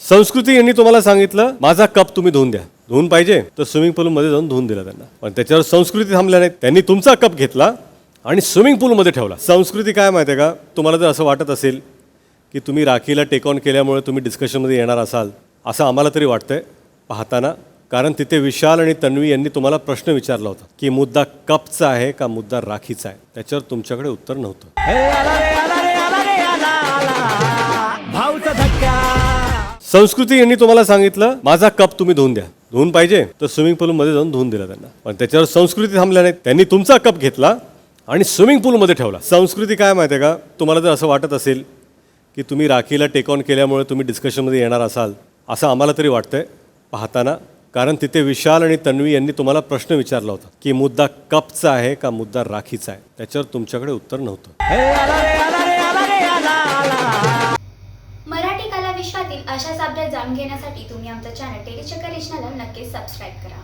संस्कृती यांनी तुम्हाला सांगितलं माझा कप तुम्ही धुवून द्या. धुवून पाहिजे तर स्विमिंग पूलमध्ये जाऊन धुवून दिला त्यांना. पण त्याच्यावर संस्कृती थांबल्या नाही. त्यांनी तुमचा कप घेतला आणि स्विमिंग पूलमध्ये ठेवला. संस्कृती काय माहिती आहे का? तुम्हाला जर असं वाटत असेल की तुम्ही राखीला टेक ऑन केल्यामुळे तुम्ही डिस्कशनमध्ये येणार असाल असं आम्हाला तरी वाटतंय पाहताना. कारण तिथे विशाल आणि तन्वी यांनी तुम्हाला प्रश्न विचारला होता की मुद्दा कपचा आहे का मुद्दा राखीचा आहे. त्याच्यावर तुमच्याकडे उत्तर नव्हतं. संस्कृती यांनी तुम्हाला सांगितलं माझा कप तुम्ही धुवून द्या. धुवून पाहिजे तर स्विमिंग पूलमध्ये जाऊन धुवून दिला त्यांना. पण त्याच्यावर संस्कृती थांबल्या नाही. त्यांनी तुमचा कप घेतला आणि स्विमिंग पूलमध्ये ठेवला. संस्कृती काय माहिती आहे का? तुम्हाला जर असं वाटत असेल की तुम्ही राखीला टेक ऑन केल्यामुळे तुम्ही डिस्कशनमध्ये येणार असाल असं आम्हाला तरी वाटतंय पाहताना. कारण तिथे विशाल आणि तन्वी यांनी तुम्हाला प्रश्न विचारला होता की मुद्दा कपचा आहे का मुद्दा राखीचा आहे. त्याच्यावर तुमच्याकडे उत्तर नव्हतं. मराठी कला विश्वातील अशाच अपडेट जाणून घेण्यासाठी तुम्ही आमचं चॅनल टेलीचक्कर रिजनला नक्कीच सबस्क्राईब करा.